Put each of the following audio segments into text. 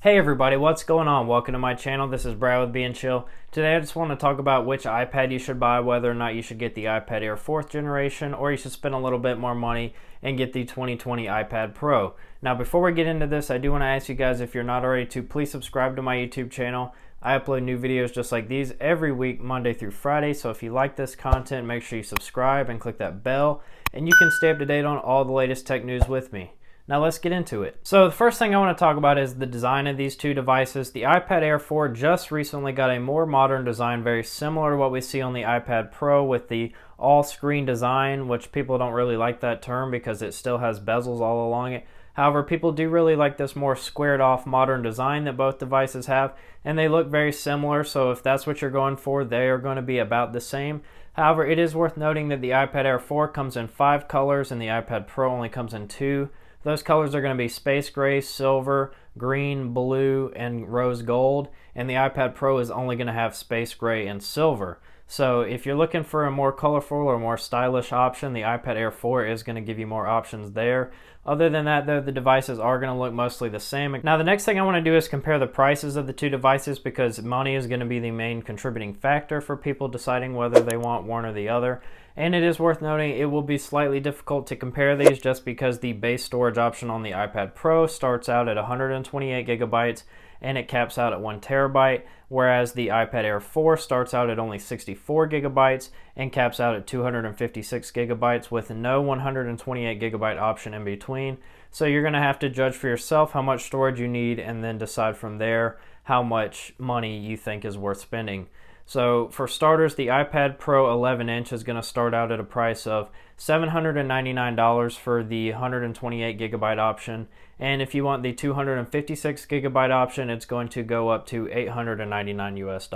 Hey everybody, what's going on? Welcome to my channel. This is Brad with Being Chill. Today I just want to talk about which iPad you should buy, whether or not you should get the iPad Air 4th generation or you should spend a little bit more money and get the 2020 iPad Pro. Now before we get into this, I do want to ask you guys, if you're not already, to please subscribe to my YouTube channel. I upload new videos just like these every week, Monday through Friday, so if you like this content, make sure you subscribe and click that bell, and you can stay up to date on all the latest tech news with me. Now let's get into it. So the first thing I want to talk about is the design of these two devices. The iPad Air 4 just recently got a more modern design, very similar to what we see on the iPad Pro with the all-screen design, which people don't really like that term because it still has bezels all along it. However, people do really like this more squared off modern design that both devices have, and they look very similar, so if that's what you're going for, they are going to be about the same. However, it is worth noting that the iPad Air 4 comes in 5 colors and the iPad Pro only comes in 2. Those colors are going to be space gray, silver, green, blue, and rose gold, and the iPad Pro is only going to have space gray and silver. So if you're looking for a more colorful or more stylish option, the iPad Air 4 is going to give you more options there. Other than that, though, the devices are going to look mostly the same. Now, the next thing I want to do is compare the prices of the two devices, because money is going to be the main contributing factor for people deciding whether they want one or the other. And it is worth noting it will be slightly difficult to compare these just because the base storage option on the iPad Pro starts out at 128 gigabytes and it caps out at 1 terabyte, whereas the iPad Air 4 starts out at only 64 gigabytes and caps out at 256 gigabytes with no 128 gigabyte option in between. So you're going to have to judge for yourself how much storage you need and then decide from there how much money you think is worth spending. So for starters, the iPad Pro 11-inch is going to start out at a price of $799 for the 128 gigabyte option, and if you want the 256 gigabyte option, it's going to go up to $899 US.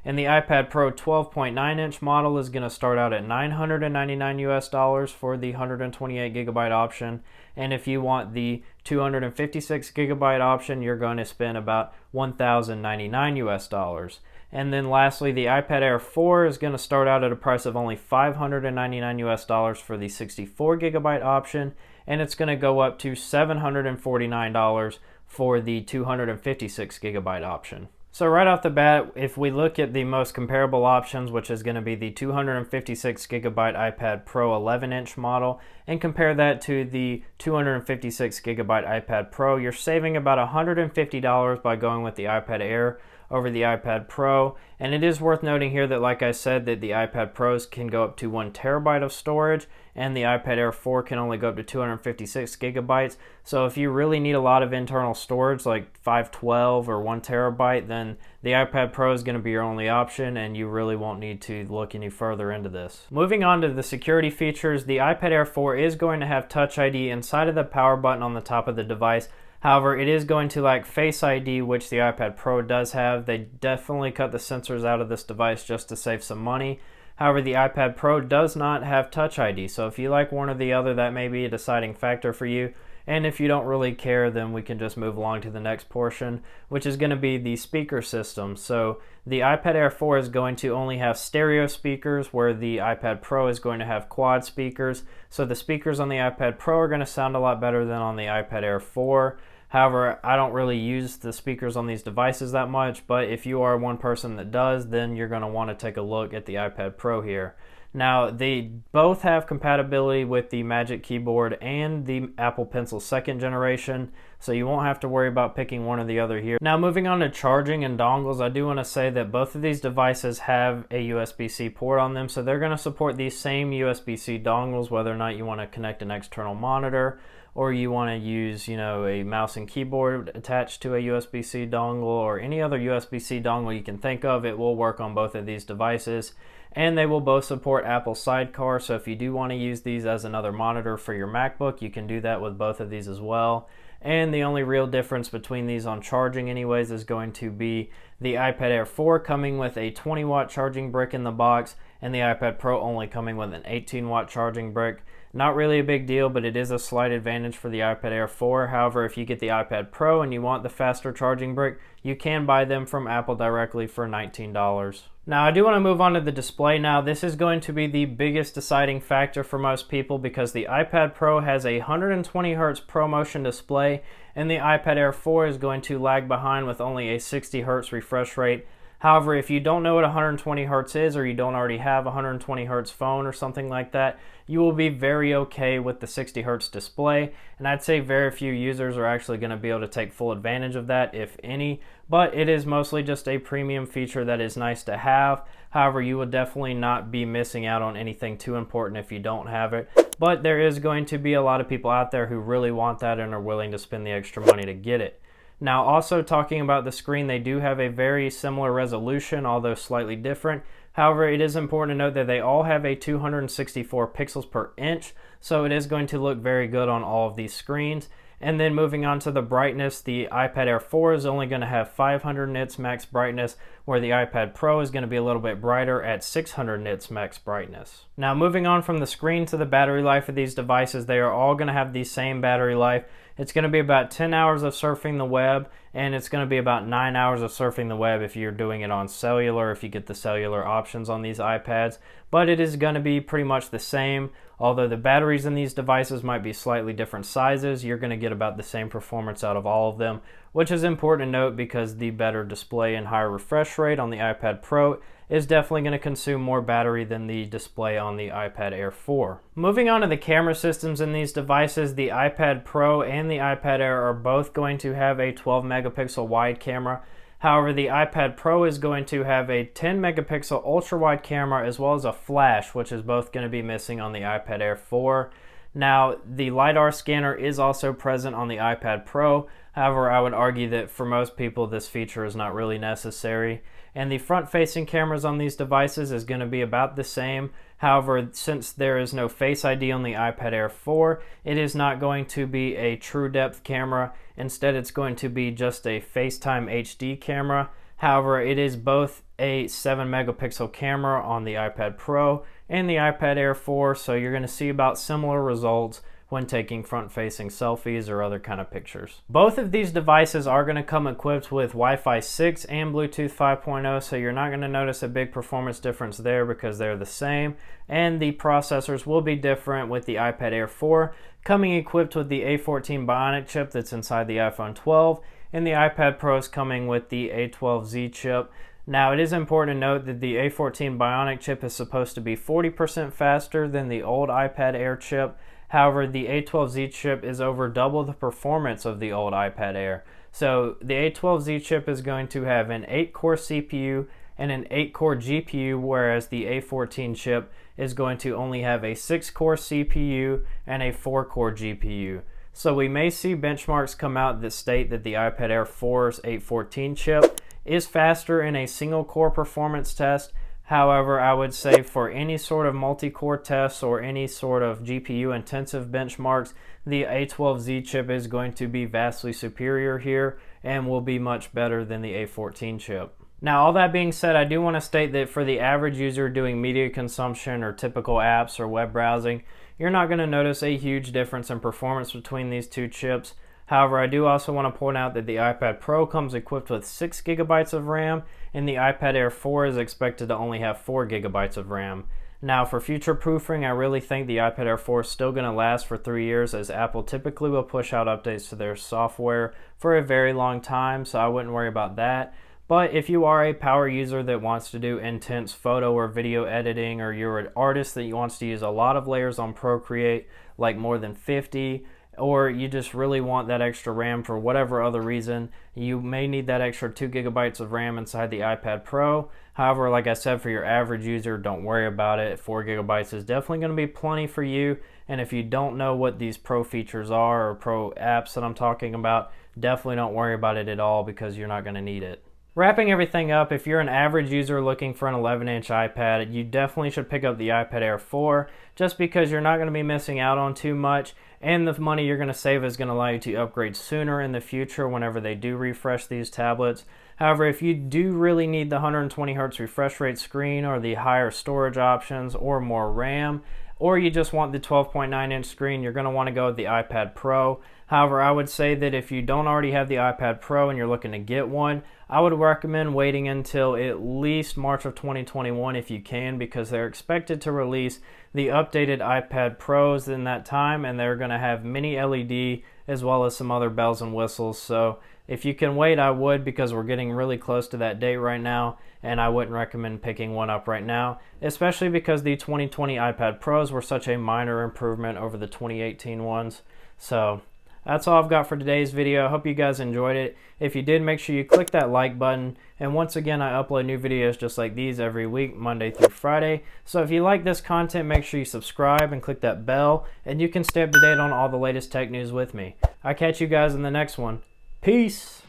And the iPad Pro 12.9-inch model is going to start out at $999 US for the 128 gigabyte option, and if you want the 256 gigabyte option, you're going to spend about $1,099 US. And then lastly, the iPad Air 4 is going to start out at a price of only $599 US for the 64 gigabyte option, and it's going to go up to $749 for the 256 gigabyte option. So right off the bat, if we look at the most comparable options, which is going to be the 256 gigabyte iPad Pro 11-inch model, and compare that to the 256 gigabyte iPad Pro, you're saving about $150 by going with the iPad Air over the iPad Pro. And it is worth noting here that, like I said, that the iPad Pros can go up to 1 terabyte of storage and the iPad Air 4 can only go up to 256 gigabytes. So if you really need a lot of internal storage like 512 or 1 terabyte, then the iPad Pro is going to be your only option and you really won't need to look any further into this. Moving on to the security features, the iPad Air 4 is going to have Touch ID inside of the power button on the top of the device. However, it is going to lack Face ID, which the iPad Pro does have. They definitely cut the sensors out of this device just to save some money. However, the iPad Pro does not have Touch ID, so if you like one or the other, that may be a deciding factor for you. And if you don't really care, then we can just move along to the next portion, which is going to be the speaker system. So the iPad Air 4 is going to only have stereo speakers, where the iPad Pro is going to have quad speakers. So the speakers on the iPad Pro are going to sound a lot better than on the iPad Air 4. However, I don't really use the speakers on these devices that much, but if you are one person that does, then you're going to want to take a look at the iPad Pro here. Now, they both have compatibility with the Magic Keyboard and the Apple Pencil 2nd generation, so you won't have to worry about picking one or the other here. Now, moving on to charging and dongles, I do want to say that both of these devices have a USB-C port on them, so they're going to support these same USB-C dongles, whether or not you want to connect an external monitor or you want to use, a mouse and keyboard attached to a USB-C dongle or any other USB-C dongle you can think of. It will work on both of these devices. And they will both support Apple Sidecar, so if you do want to use these as another monitor for your MacBook, you can do that with both of these as well. And the only real difference between these on charging anyways is going to be the iPad Air 4 coming with a 20 watt charging brick in the box and the iPad Pro only coming with an 18 watt charging brick. Not really a big deal, but it is a slight advantage for the iPad Air 4. However, if you get the iPad Pro and you want the faster charging brick, you can buy them from Apple directly for $19. Now, I do want to move on to the display now. This is going to be the biggest deciding factor for most people because the iPad Pro has a 120 Hz ProMotion display and the iPad Air 4 is going to lag behind with only a 60 Hz refresh rate. However, if you don't know what 120 Hz is, or you don't already have a 120 Hz phone or something like that, you will be very okay with the 60 Hz display. And I'd say very few users are actually going to be able to take full advantage of that, if any. But it is mostly just a premium feature that is nice to have. However, you will definitely not be missing out on anything too important if you don't have it. But there is going to be a lot of people out there who really want that and are willing to spend the extra money to get it. Now, also talking about the screen, they do have a very similar resolution, although slightly different. However, it is important to note that they all have a 264 pixels per inch, so it is going to look very good on all of these screens. And then moving on to the brightness, the iPad Air 4 is only going to have 500 nits max brightness, where the iPad Pro is going to be a little bit brighter at 600 nits max brightness. Now, moving on from the screen to the battery life of these devices, they are all going to have the same battery life. It's going to be about 10 hours of surfing the web, and it's going to be about 9 hours of surfing the web if you're doing it on cellular, if you get the cellular options on these iPads. But it is going to be pretty much the same. Although the batteries in these devices might be slightly different sizes, you're going to get about the same performance out of all of them, which is important to note because the better display and higher refresh rate on the iPad Pro is definitely going to consume more battery than the display on the iPad Air 4. Moving on to the camera systems in these devices, the iPad Pro and the iPad Air are both going to have a 12 megapixel wide camera. However, the iPad Pro is going to have a 10 megapixel ultra wide camera as well as a flash, which is both going to be missing on the iPad Air 4. Now, the LiDAR scanner is also present on the iPad Pro. However, I would argue that for most people this feature is not really necessary. And the front-facing cameras on these devices is going to be about the same. However, since there is no Face ID on the iPad Air 4, it is not going to be a true depth camera. Instead, it's going to be just a FaceTime HD camera. However, it is both a 7 megapixel camera on the iPad Pro and the iPad Air 4, so you're going to see about similar results when taking front-facing selfies or other kind of pictures. Both of these devices are going to come equipped with Wi-Fi 6 and Bluetooth 5.0, so you're not going to notice a big performance difference there because they're the same, and the processors will be different with the iPad Air 4 coming equipped with the A14 Bionic chip that's inside the iPhone 12, and the iPad Pro is coming with the A12Z chip. Now, it is important to note that the A14 Bionic chip is supposed to be 40% faster than the old iPad Air chip. However, the A12Z chip is over double the performance of the old iPad Air. So the A12Z chip is going to have an 8-core CPU and an 8-core GPU, whereas the A14 chip is going to only have a 6-core CPU and a 4-core GPU. So we may see benchmarks come out that state that the iPad Air 4's A14 chip is faster in a single-core performance test. However, I would say for any sort of multi-core tests or any sort of GPU-intensive benchmarks, the A12Z chip is going to be vastly superior here and will be much better than the A14 chip. Now, all that being said, I do want to state that for the average user doing media consumption or typical apps or web browsing, you're not going to notice a huge difference in performance between these two chips. However, I do also want to point out that the iPad Pro comes equipped with 6 gigabytes of RAM, and the iPad Air 4 is expected to only have 4 gigabytes of RAM. Now, for future proofing, I really think the iPad Air 4 is still going to last for 3 years, as Apple typically will push out updates to their software for a very long time, so I wouldn't worry about that. But if you are a power user that wants to do intense photo or video editing, or you're an artist that wants to use a lot of layers on Procreate, like more than 50, or you just really want that extra RAM for whatever other reason, you may need that extra 2 gigabytes of RAM inside the iPad Pro. However, like I said, for your average user, don't worry about it. 4 gigabytes is definitely going to be plenty for you. And if you don't know what these Pro features are or Pro apps that I'm talking about, definitely don't worry about it at all because you're not going to need it. Wrapping everything up, if you're an average user looking for an 11-inch iPad, you definitely should pick up the iPad Air 4 just because you're not going to be missing out on too much, and the money you're going to save is going to allow you to upgrade sooner in the future whenever they do refresh these tablets. However, if you do really need the 120 Hz refresh rate screen or the higher storage options or more RAM, or you just want the 12.9-inch screen, you're going to want to go with the iPad Pro. However, I would say that if you don't already have the iPad Pro and you're looking to get one, I would recommend waiting until at least March of 2021 if you can, because they're expected to release the updated iPad Pros in that time, and they're going to have mini LED as well as some other bells and whistles. So if you can wait, I would, because we're getting really close to that date right now, and I wouldn't recommend picking one up right now, especially because the 2020 iPad Pros were such a minor improvement over the 2018 ones. So that's all I've got for today's video. I hope you guys enjoyed it. If you did, make sure you click that like button. And once again, I upload new videos just like these every week, Monday through Friday. So if you like this content, make sure you subscribe and click that bell, and you can stay up to date on all the latest tech news with me. I'll catch you guys in the next one. Peace!